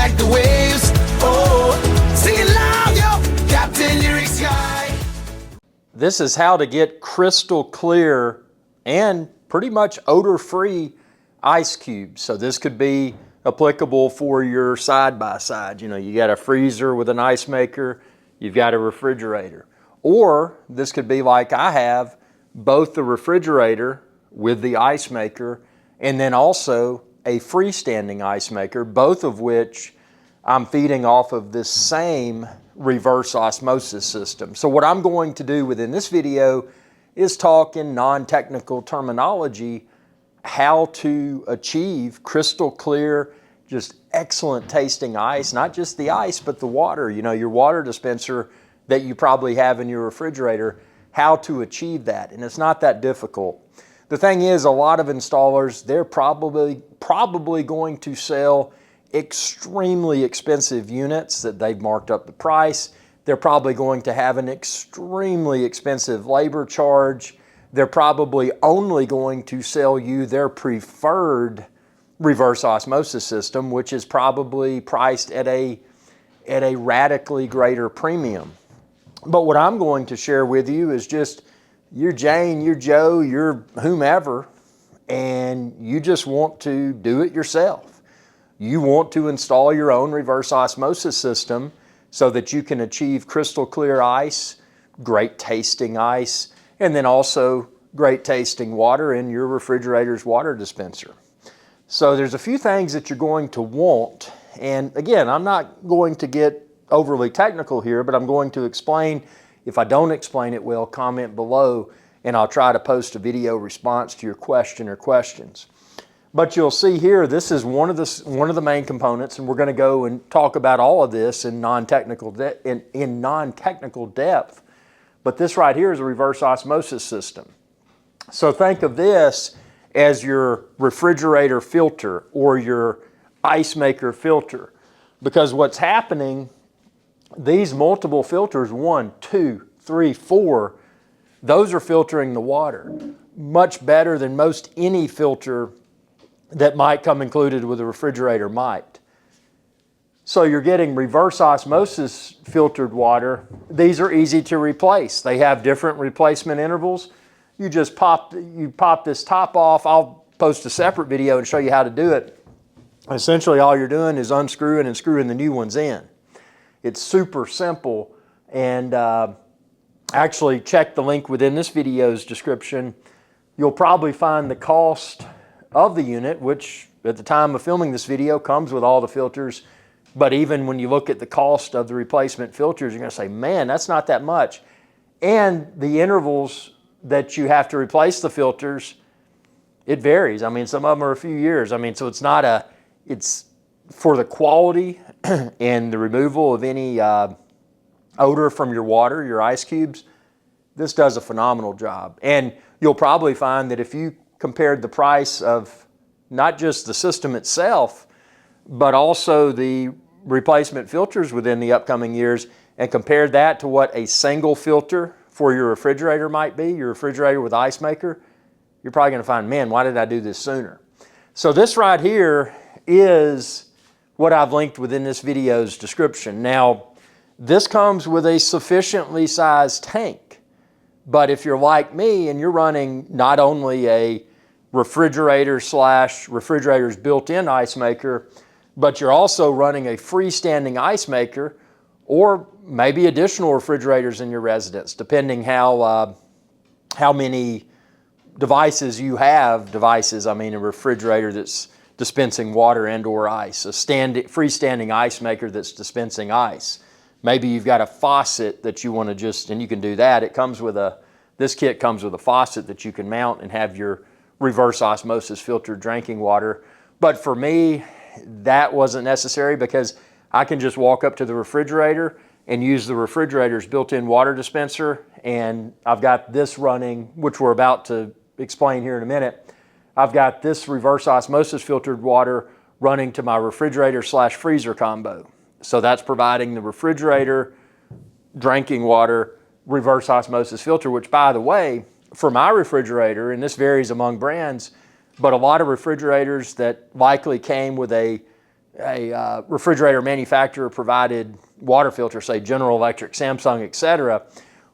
like the waves. Oh, sing it loud, yo, Captain Lyric Sky. This is how to get crystal clear and pretty much odor-free ice cubes. So this could be applicable for your side-by-side. You know, you got a freezer with an ice maker, you've got a refrigerator. Or this could be like I have, both the refrigerator with the ice maker and then also a freestanding ice maker, both of which I'm feeding off of this same reverse osmosis system. So what I'm going to do within this video is talk in non-technical terminology how to achieve crystal clear, just excellent tasting ice, not just the ice, but the water, you know, your water dispenser that you probably have in your refrigerator, how to achieve that. And it's not that difficult. The thing is, a lot of installers, they're probably going to sell extremely expensive units that they've marked up the price. They're probably going to have an extremely expensive labor charge. They're probably only going to sell you their preferred reverse osmosis system, which is probably priced at a radically greater premium. But what I'm going to share with you is just, you're Jane, you're Joe, you're whomever, and you just want to do it yourself. You want to install your own reverse osmosis system so that you can achieve crystal clear ice, great tasting ice, and then also great tasting water in your refrigerator's water dispenser. So there's a few things that you're going to want. And again, I'm not going to get overly technical here, but I'm going to explain. If I don't explain it well, comment below and I'll try to post a video response to your question or questions. But you'll see here, this is one of the main components, and we're going to go and talk about all of this in non-technical depth. But this right here is a reverse osmosis system. So think of this as your refrigerator filter or your ice maker filter, because what's happening, these multiple filters, 1, 2, 3, 4, those are filtering the water much better than most any filter that might come included with a refrigerator might. So you're getting reverse osmosis filtered water. These are easy to replace. They have different replacement intervals. You just pop this top off. I'll post a separate video and show you how to do it. Essentially all you're doing is unscrewing and screwing the new ones in. It's super simple, and actually check the link within this video's description. You'll probably find the cost of the unit, which at the time of filming this video comes with all the filters, but even when you look at the cost of the replacement filters, you're going to say, man, that's not that much. And the intervals that you have to replace the filters, it varies. I mean, some of them are a few years. I mean, so it's not it's for the quality and the removal of any odor from your water, your ice cubes. This does a phenomenal job. And you'll probably find that if you compared the price of not just the system itself, but also the replacement filters within the upcoming years, and compared that to what a single filter for your refrigerator might be, your refrigerator with ice maker, you're probably going to find, man, why did I do this sooner? So this right here is what I've linked within this video's description. Now, this comes with a sufficiently sized tank, but if you're like me and you're running not only a refrigerator's built-in ice maker, but you're also running a freestanding ice maker, or maybe additional refrigerators in your residence, depending how many devices you have. Devices, I mean a refrigerator that's dispensing water and or ice, a freestanding ice maker that's dispensing ice. Maybe you've got a faucet that you want to and you can do that. It comes with this kit comes with a faucet that you can mount and have your reverse osmosis filtered drinking water. But for me, that wasn't necessary, because I can just walk up to the refrigerator and use the refrigerator's built-in water dispenser, and I've got this running, which we're about to explain here in a minute. I've got this reverse osmosis filtered water running to my refrigerator/freezer combo. So that's providing the refrigerator drinking water reverse osmosis filter, which, by the way, for my refrigerator, and this varies among brands, but a lot of refrigerators that likely came with a a refrigerator manufacturer provided water filter, say General Electric, Samsung, etc.,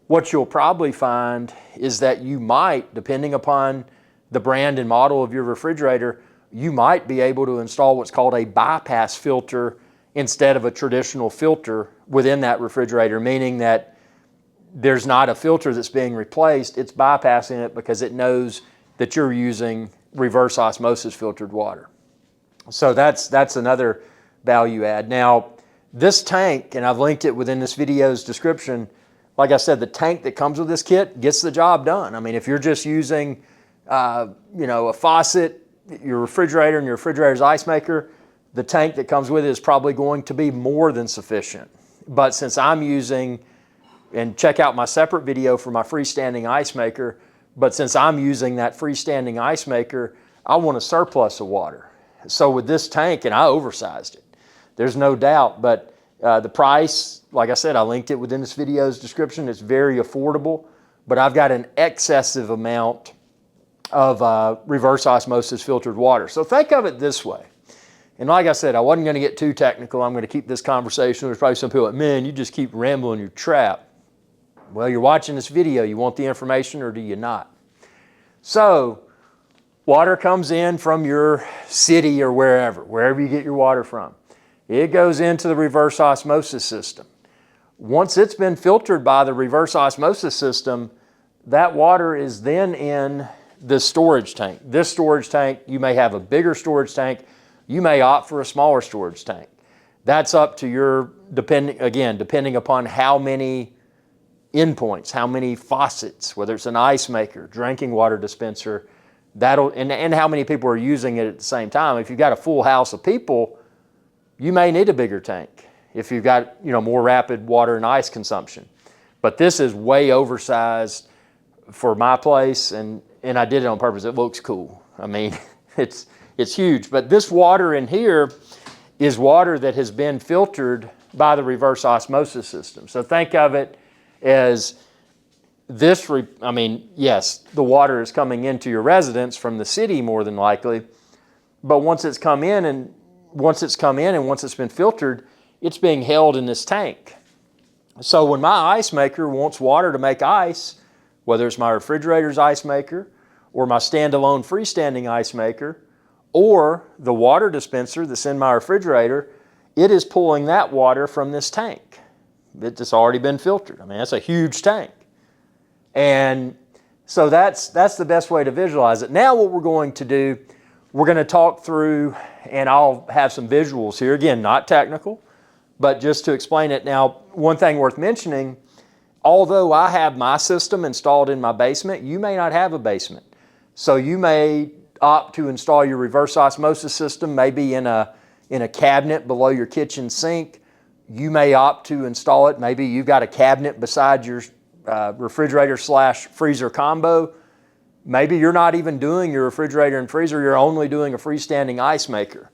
what you'll probably find is that you might, depending upon the brand and model of your refrigerator, you might be able to install what's called a bypass filter instead of a traditional filter within that refrigerator, meaning that there's not a filter that's being replaced, it's bypassing it because it knows that you're using reverse osmosis filtered water. So that's another value add. Now, this tank, and I've linked it within this video's description, like I said, the tank that comes with this kit gets the job done. I mean, if you're just using, a faucet, your refrigerator and your refrigerator's ice maker, the tank that comes with it is probably going to be more than sufficient. But since I'm using, and check out my separate video for my freestanding ice maker, but since I'm using that freestanding ice maker, I want a surplus of water. So with this tank, and I oversized it, there's no doubt, but the price, like I said, I linked it within this video's description. It's very affordable, but I've got an excessive amount of reverse osmosis filtered water. So think of it this way. And like I said, I wasn't going to get too technical. I'm going to keep this conversation. There's probably some people like, man, you just keep rambling, you're trapped. Well, you're watching this video. You want the information or do you not? So water comes in from your city or wherever you get your water from. It goes into the reverse osmosis system. Once it's been filtered by the reverse osmosis system, that water is then in this storage tank. This storage tank, you may have a bigger storage tank. You may opt for a smaller storage tank. That's up to your, depending upon how many endpoints, how many faucets, whether it's an ice maker, drinking water dispenser, and how many people are using it at the same time. If you've got a full house of people, you may need a bigger tank if you've got more rapid water and ice consumption. But this is way oversized for my place, and I did it on purpose. It looks cool. I mean, it's huge. But this water in here is water that has been filtered by the reverse osmosis system. So think of it as this, yes, the water is coming into your residence from the city more than likely, but once it's come in and once it's been filtered, it's being held in this tank. So when my ice maker wants water to make ice, whether it's my refrigerator's ice maker or my standalone freestanding ice maker or the water dispenser that's in my refrigerator, it is pulling that water from this tank. It's already been filtered. I mean, that's a huge tank. And so that's the best way to visualize it. Now what we're going to do, we're going to talk through, and I'll have some visuals here. Again, not technical, but just to explain it. Now, one thing worth mentioning, although I have my system installed in my basement, you may not have a basement. So you may opt to install your reverse osmosis system maybe in a cabinet below your kitchen sink. You may opt to install it, maybe you've got a cabinet beside your refrigerator/freezer combo. Maybe you're not even doing your refrigerator and freezer, you're only doing a freestanding ice maker.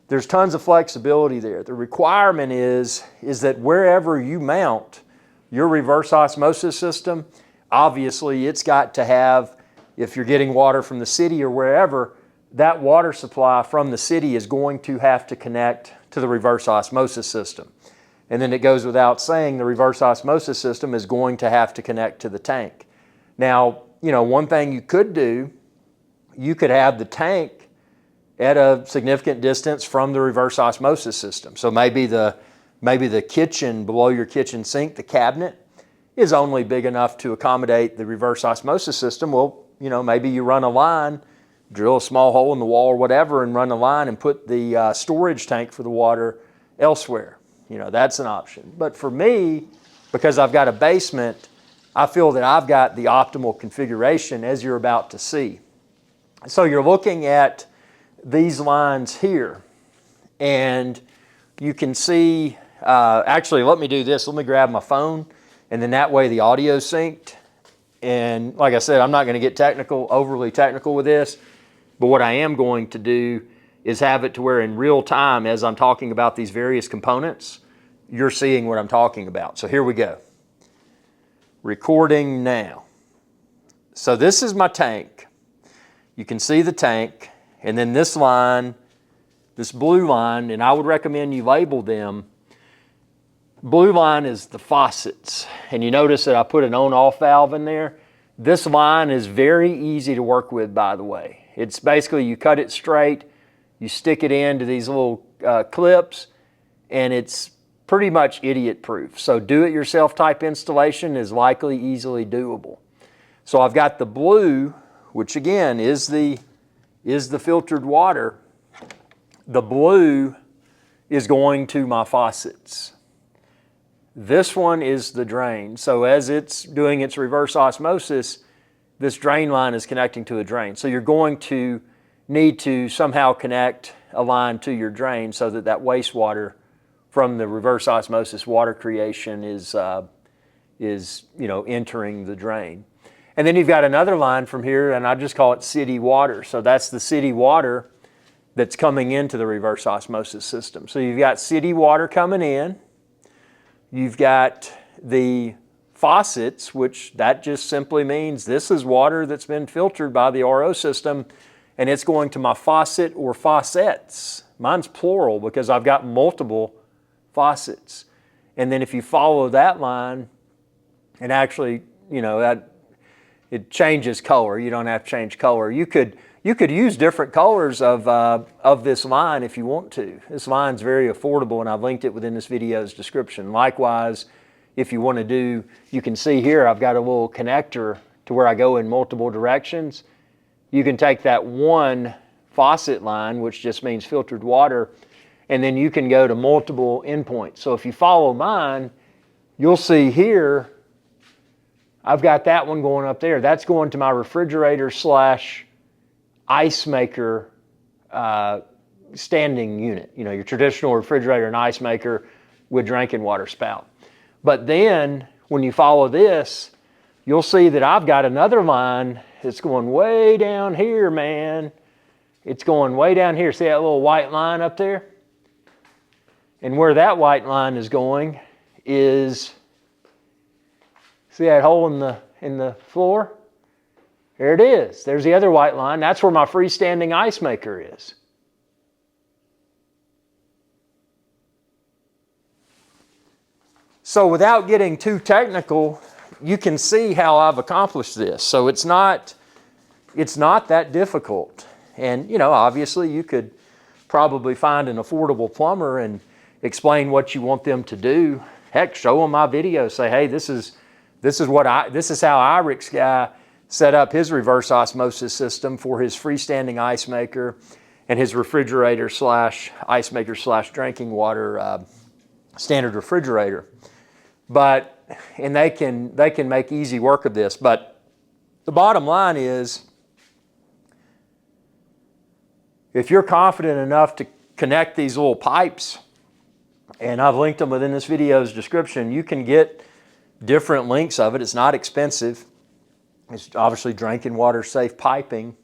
There's tons of flexibility there. The requirement is that wherever you mount your reverse osmosis system, obviously it's got to have, if you're getting water from the city or wherever, that water supply from the city is going to have to connect to the reverse osmosis system. And then it goes without saying, the reverse osmosis system is going to have to connect to the tank. Now, one thing you could do, you could have the tank at a significant distance from the reverse osmosis system. So maybe the kitchen, below your kitchen sink, the cabinet, is only big enough to accommodate the reverse osmosis system. Well, maybe you run a line, drill a small hole in the wall or whatever, and run a line and put the storage tank for the water elsewhere. That's an option. But for me, because I've got a basement, I feel that I've got the optimal configuration as you're about to see. So you're looking at these lines here, and you can see, actually let me do this. Let me grab my phone, and then that way the audio's synced. And like I said, I'm not going to get overly technical with this, but what I am going to do is have it to where in real time, as I'm talking about these various components, you're seeing what I'm talking about. So here we go. Recording now. So this is my tank. You can see the tank, and then this line this blue line, and I would recommend you label them. Blue line is the faucets, and you notice that I put an on-off valve in there. This line is very easy to work with, by the way. It's basically you cut it straight, you stick it into these little clips, and it's pretty much idiot proof. So do-it-yourself type installation is likely easily doable. So I've got the blue, which again is the filtered water. The blue is going to my faucets. This one is the drain. So as it's doing its reverse osmosis, this drain line is connecting to a drain. So you're going to need to somehow connect a line to your drain so that that wastewater from the reverse osmosis water creation is entering the drain. And then you've got another line from here, and I just call it city water. So that's the city water that's coming into the reverse osmosis system. So you've got city water coming in. You've got the faucets, which that just simply means this is water that's been filtered by the RO system, and it's going to my faucet or faucets. Mine's plural because I've got multiple faucets. And then if you follow that line, and actually, it changes color. You don't have to change color. You could use different colors of this line if you want to. This line's very affordable, and I've linked it within this video's description. Likewise, if you want to do, you can see here I've got a little connector to where I go in multiple directions. You can take that one faucet line, which just means filtered water, and then you can go to multiple endpoints. So if you follow mine, you'll see here I've got that one going up there. That's going to my refrigerator slash ice maker standing unit. Your traditional refrigerator and ice maker with drinking water spout. But then when you follow this, you'll see that I've got another line that's going way down here, man. It's going way down here. See that little white line up there? And where that white line is going is, see that hole in the floor? There it is. There's the other white line. That's where my freestanding ice maker is. So without getting too technical, you can see how I've accomplished this. So it's not that difficult. And obviously you could probably find an affordable plumber and explain what you want them to do. Heck, show them my video. Say, hey, this is how Iric's guy set up his reverse osmosis system for his freestanding ice maker and his refrigerator slash ice maker slash drinking water standard refrigerator. And they can make easy work of this. But the bottom line is, if you're confident enough to connect these little pipes, and I've linked them within this video's description, you can get different lengths of it. It's not expensive. It's obviously drinking water safe piping.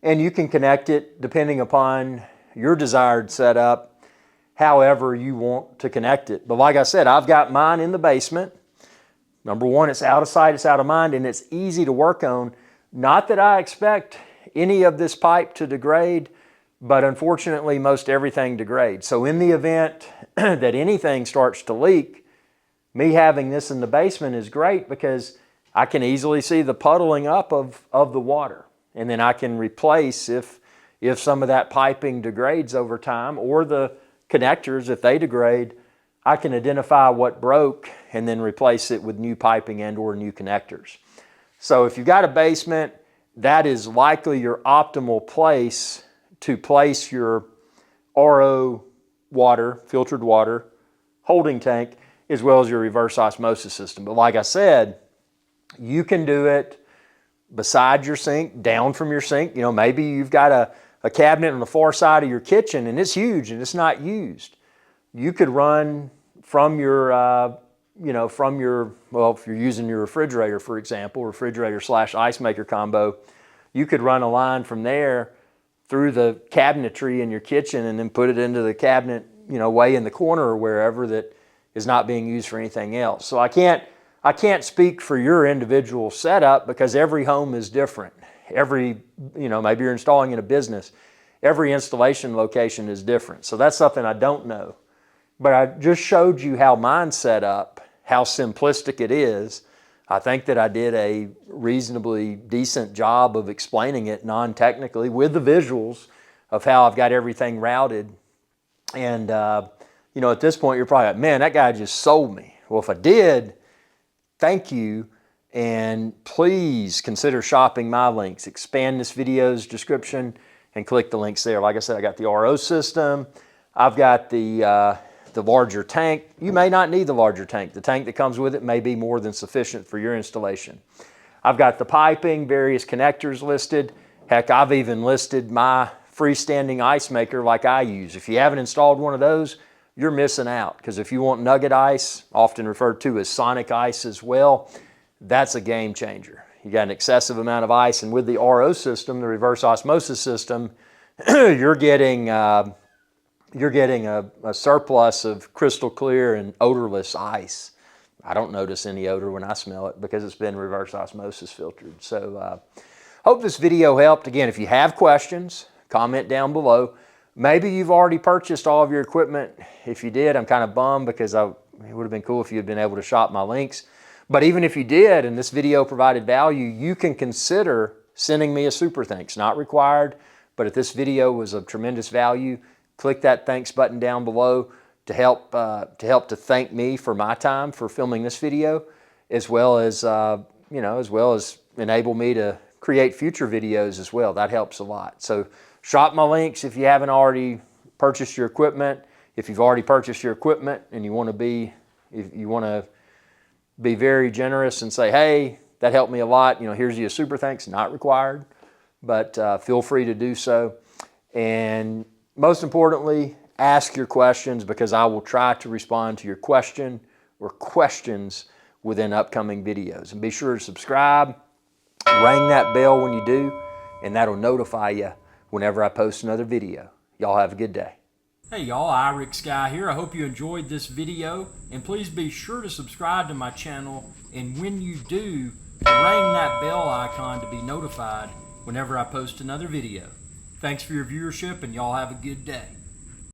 And you can connect it depending upon your desired setup, however you want to connect it. But like I said, I've got mine in the basement. Number one, it's out of sight, it's out of mind, and it's easy to work on. Not that I expect any of this pipe to degrade, but unfortunately most everything degrades. So in the event that anything starts to leak, me having this in the basement is great because I can easily see the puddling up of the water. And then I can replace if some of that piping degrades over time, or the connectors, if they degrade, I can identify what broke and then replace it with new piping and or new connectors. So if you've got a basement, that is likely your optimal place to place your RO water, filtered water, holding tank, as well as your reverse osmosis system. But like I said, you can do it beside your sink, down from your sink. Maybe you've got a cabinet on the far side of your kitchen and it's huge and it's not used. You could run from your, well, if you're using your refrigerator, for example, refrigerator slash ice maker combo, you could run a line from there through the cabinetry in your kitchen and then put it into the cabinet, way in the corner or wherever that is not being used for anything else. So I can't speak for your individual setup because every home is different. Maybe you're installing in a business every installation location is different. So that's something I don't know. But I just showed you how mine's set up, how simplistic it is. I think that I did a reasonably decent job of explaining it non-technically with the visuals of how I've got everything routed. And you know, at this point, you're probably like, man, that guy just sold me. Well, if I did, thank you. And please consider shopping my links. Expand this video's description and click the links there. Like I said, I got the RO system. I've got the larger tank. You may not need the larger tank. The tank that comes with it may be more than sufficient for your installation. I've got the piping, various connectors listed. Heck, I've even listed my freestanding ice maker like I use. If you haven't installed one of those, you're missing out, because if you want nugget ice, often referred to as sonic ice as well, that's a game changer. You got an excessive amount of ice, and with the RO system, the reverse osmosis system, you're getting a surplus of crystal clear and odorless ice. I don't notice any odor when I smell it because it's been reverse osmosis filtered. So hope this video helped. Again, if you have questions, comment down below. Maybe you've already purchased all of your equipment. If you did, I'm kind of bummed, because it would have been cool if you had been able to shop my links. But even if you did and this video provided value, you can consider sending me a super thanks. Not required, but if this video was of tremendous value, click that thanks button down below to help to thank me for my time for filming this video, as well as enable me to create future videos as well. That helps a lot. So shop my links if you haven't already purchased your equipment. If you've already purchased your equipment and you want to be very generous and say, hey, that helped me a lot, you know, here's you a super thanks. Not required, but feel free to do so. And most importantly, ask your questions, because I will try to respond to your question or questions within upcoming videos. And be sure to subscribe, ring that bell when you do, and that'll notify you whenever I post another video. Y'all have a good day. Hey y'all, Irix Guy here. I hope you enjoyed this video, and please be sure to subscribe to my channel, and when you do, ring that bell icon to be notified whenever I post another video. Thanks for your viewership, and y'all have a good day.